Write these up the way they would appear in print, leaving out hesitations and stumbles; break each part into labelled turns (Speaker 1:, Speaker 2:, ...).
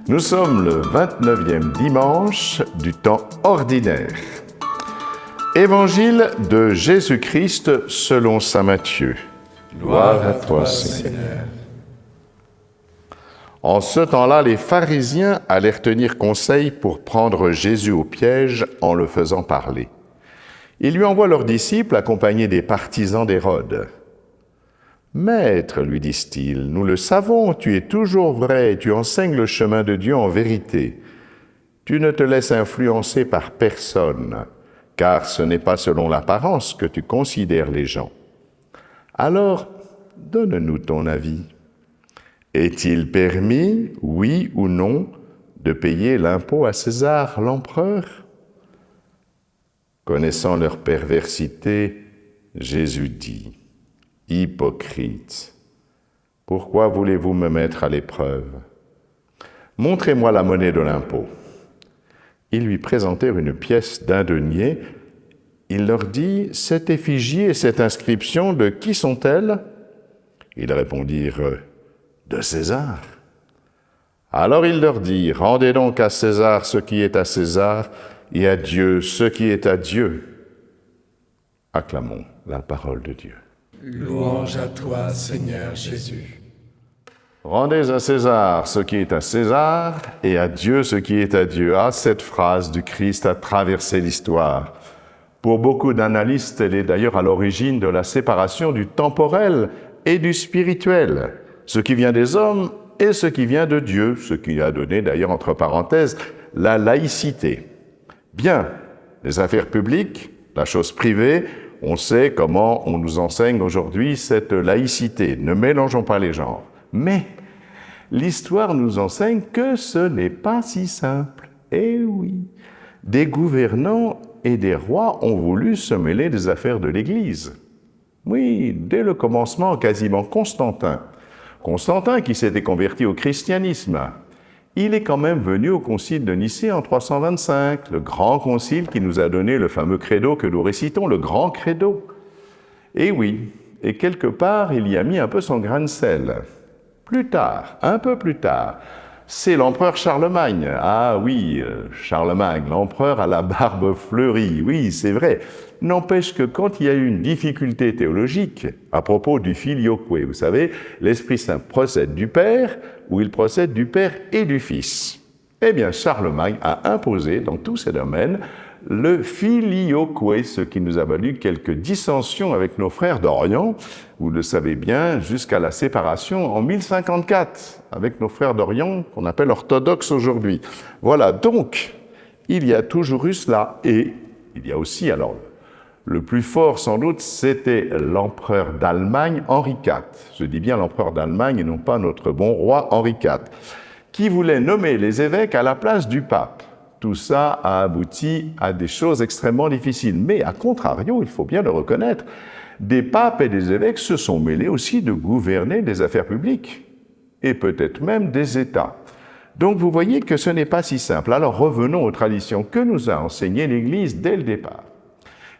Speaker 1: Nous sommes le 29e dimanche du temps ordinaire. Évangile de Jésus-Christ selon saint Matthieu. Gloire à toi, Seigneur. En ce temps-là, les pharisiens allèrent tenir conseil pour prendre Jésus au piège en le faisant parler. Ils lui envoient leurs disciples accompagnés des partisans d'Hérode. « Maître, lui disent-ils, nous le savons, tu es toujours vrai et tu enseignes le chemin de Dieu en vérité. Tu ne te laisses influencer par personne, car ce n'est pas selon l'apparence que tu considères les gens. Alors, donne-nous ton avis. Est-il permis, oui ou non, de payer l'impôt à César, l'empereur ?» Connaissant leur perversité, Jésus dit : « Hypocrites, pourquoi voulez-vous me mettre à l'épreuve ? Montrez-moi la monnaie de l'impôt. » Ils lui présentèrent une pièce d'un denier. Il leur dit : « Cette effigie et cette inscription, de qui sont-elles ? » Ils répondirent : « De César. » Alors il leur dit : « Rendez donc à César ce qui est à César, et à Dieu ce qui est à Dieu. » Acclamons la parole de Dieu.
Speaker 2: Louange à toi, Seigneur Jésus.
Speaker 1: Rendez à César ce qui est à César, et à Dieu ce qui est à Dieu. Ah, cette phrase du Christ a traversé l'histoire. Pour beaucoup d'analystes, elle est d'ailleurs à l'origine de la séparation du temporel et du spirituel, ce qui vient des hommes et ce qui vient de Dieu, ce qui a donné d'ailleurs, entre parenthèses, la laïcité. Bien, les affaires publiques, la chose privée, on sait comment on nous enseigne aujourd'hui cette laïcité. Ne mélangeons pas les genres. Mais l'histoire nous enseigne que ce n'est pas si simple. Eh oui, des gouvernants et des rois ont voulu se mêler des affaires de l'Église. Oui, dès le commencement, quasiment Constantin. Constantin qui s'était converti au christianisme. Il est quand même venu au concile de Nicée en 325, le grand concile qui nous a donné le fameux credo que nous récitons, le grand credo. Et oui, et quelque part, il y a mis un peu son grain de sel. Plus tard, un peu plus tard, c'est l'empereur Charlemagne. Ah oui, Charlemagne, l'empereur à la barbe fleurie, oui, c'est vrai. N'empêche que quand il y a eu une difficulté théologique à propos du filioque, vous savez, l'Esprit Saint procède du Père, ou il procède du Père et du Fils. Eh bien, Charlemagne a imposé dans tous ces domaines le filioque, ce qui nous a valu quelques dissensions avec nos frères d'Orient, vous le savez bien, jusqu'à la séparation en 1054, avec nos frères d'Orient qu'on appelle orthodoxes aujourd'hui. Voilà, donc, il y a toujours eu cela, et il y a aussi, alors, le plus fort sans doute, c'était l'empereur d'Allemagne, Henri IV. Je dis bien l'empereur d'Allemagne et non pas notre bon roi Henri IV, qui voulait nommer les évêques à la place du pape. Tout ça a abouti à des choses extrêmement difficiles. Mais à contrario, il faut bien le reconnaître, des papes et des évêques se sont mêlés aussi de gouverner des affaires publiques et peut-être même des États. Donc vous voyez que ce n'est pas si simple. Alors revenons aux traditions que nous a enseignées l'Église dès le départ.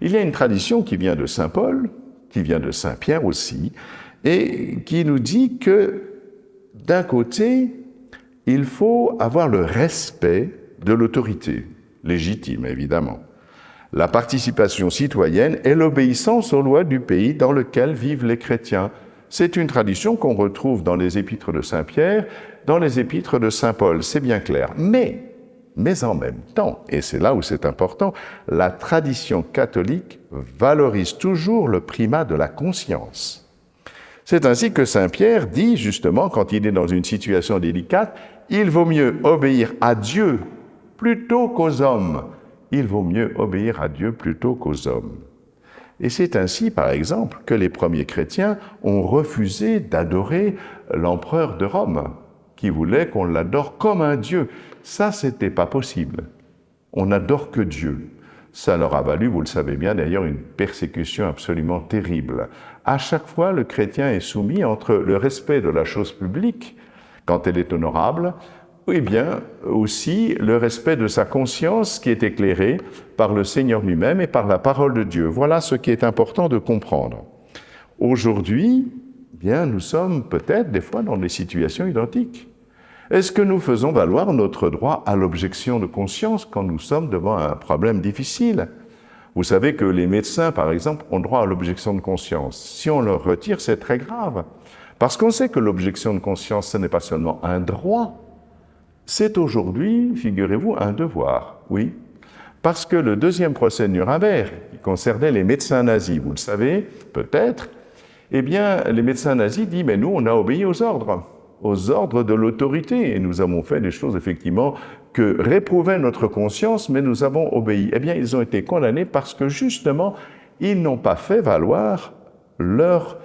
Speaker 1: Il y a une tradition qui vient de saint Paul, qui vient de saint Pierre aussi, et qui nous dit que d'un côté, il faut avoir le respect de l'autorité, légitime évidemment, la participation citoyenne et l'obéissance aux lois du pays dans lequel vivent les chrétiens. C'est une tradition qu'on retrouve dans les épîtres de saint Pierre, dans les épîtres de saint Paul, c'est bien clair. Mais en même temps, et c'est là où c'est important, la tradition catholique valorise toujours le primat de la conscience. C'est ainsi que saint Pierre dit justement, quand il est dans une situation délicate, « Il vaut mieux obéir à Dieu plutôt qu'aux hommes. » Il vaut mieux obéir à Dieu plutôt qu'aux hommes. Et c'est ainsi, par exemple, que les premiers chrétiens ont refusé d'adorer l'empereur de Rome, qui voulait qu'on l'adore comme un Dieu. Ça, c'était pas possible. On n'adore que Dieu. Ça leur a valu, vous le savez bien d'ailleurs, une persécution absolument terrible. À chaque fois, le chrétien est soumis entre le respect de la chose publique, quand elle est honorable, ou bien aussi le respect de sa conscience qui est éclairée par le Seigneur lui-même et par la parole de Dieu. Voilà ce qui est important de comprendre. Aujourd'hui, bien, nous sommes peut-être des fois dans des situations identiques. Est-ce que nous faisons valoir notre droit à l'objection de conscience quand nous sommes devant un problème difficile? Vous savez que les médecins, par exemple, ont droit à l'objection de conscience. Si on leur retire, c'est très grave. Parce qu'on sait que l'objection de conscience, ce n'est pas seulement un droit, c'est aujourd'hui, figurez-vous, un devoir, oui. Parce que le deuxième procès de Nuremberg, qui concernait les médecins nazis, vous le savez, peut-être, eh bien, les médecins nazis disent, mais nous, on a obéi aux ordres de l'autorité, et nous avons fait des choses, effectivement, que réprouvait notre conscience, mais nous avons obéi. Eh bien, ils ont été condamnés parce que, justement, ils n'ont pas fait valoir leur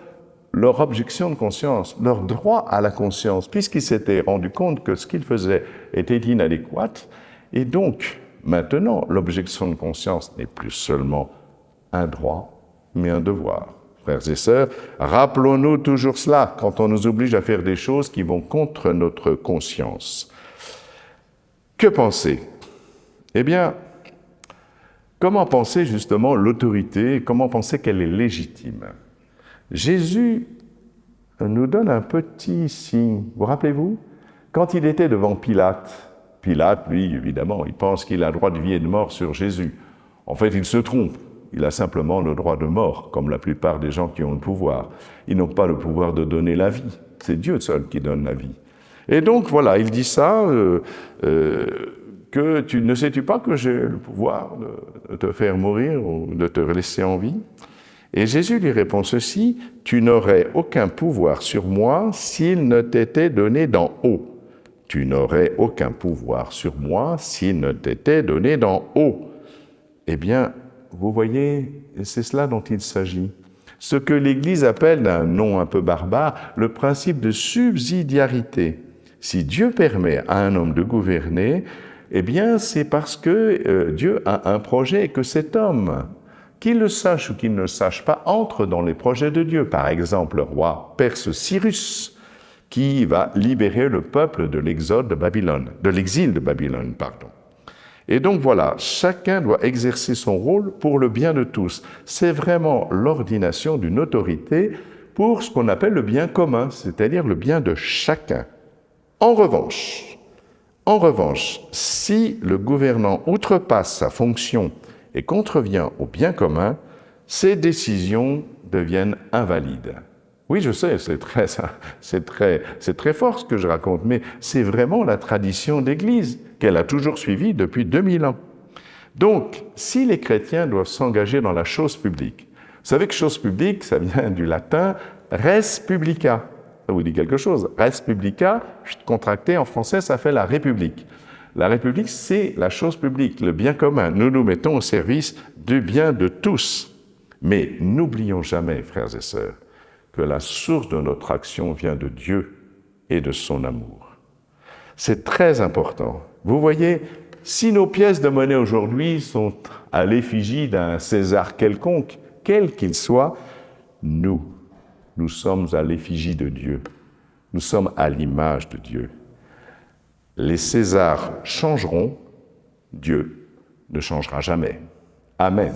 Speaker 1: objection de conscience, leur droit à la conscience, puisqu'ils s'étaient rendus compte que ce qu'ils faisaient était inadéquat. Et donc, maintenant, l'objection de conscience n'est plus seulement un droit, mais un devoir. Frères et sœurs, rappelons-nous toujours cela quand on nous oblige à faire des choses qui vont contre notre conscience. Que penser? Eh bien, comment penser justement l'autorité? Comment penser qu'elle est légitime? Jésus nous donne un petit signe. Vous rappelez-vous? Quand il était devant Pilate, Pilate, lui, évidemment, il pense qu'il a le droit de vie et de mort sur Jésus. En fait, il se trompe. Il a simplement le droit de mort, comme la plupart des gens qui ont le pouvoir. Ils n'ont pas le pouvoir de donner la vie. C'est Dieu seul qui donne la vie. Et donc, voilà, il dit ça, que ne sais-tu pas que j'ai le pouvoir de te faire mourir ou de te laisser en vie? Et Jésus lui répond ceci, « Tu n'aurais aucun pouvoir sur moi s'il ne t'était donné d'en haut. Tu n'aurais aucun pouvoir sur moi s'il ne t'était donné d'en haut. » Eh bien, vous voyez, c'est cela dont il s'agit. Ce que l'Église appelle d'un nom un peu barbare, le principe de subsidiarité. Si Dieu permet à un homme de gouverner, eh bien, c'est parce que Dieu a un projet et que cet homme, qu'il le sache ou qu'il ne le sache pas, entre dans les projets de Dieu. Par exemple, le roi perse Cyrus, qui va libérer le peuple de l'exode de Babylone, de l'exil de Babylone, pardon. Et donc voilà, chacun doit exercer son rôle pour le bien de tous. C'est vraiment l'ordination d'une autorité pour ce qu'on appelle le bien commun, c'est-à-dire le bien de chacun. En revanche, si le gouvernant outrepasse sa fonction et contrevient au bien commun, ces décisions deviennent invalides. Oui, je sais, c'est très fort ce que je raconte, mais c'est vraiment la tradition d'Église qu'elle a toujours suivie depuis 2000 ans. Donc, si les chrétiens doivent s'engager dans la chose publique, vous savez que chose publique, ça vient du latin « res publica ». Ça vous dit quelque chose. « Res publica », contracté en français, ça fait la République. La République, c'est la chose publique, le bien commun. Nous nous mettons au service du bien de tous. Mais n'oublions jamais, frères et sœurs, que la source de notre action vient de Dieu et de son amour. C'est très important. Vous voyez, si nos pièces de monnaie aujourd'hui sont à l'effigie d'un César quelconque, quel qu'il soit, nous sommes à l'effigie de Dieu. Nous sommes à l'image de Dieu. Les Césars changeront, Dieu ne changera jamais. Amen.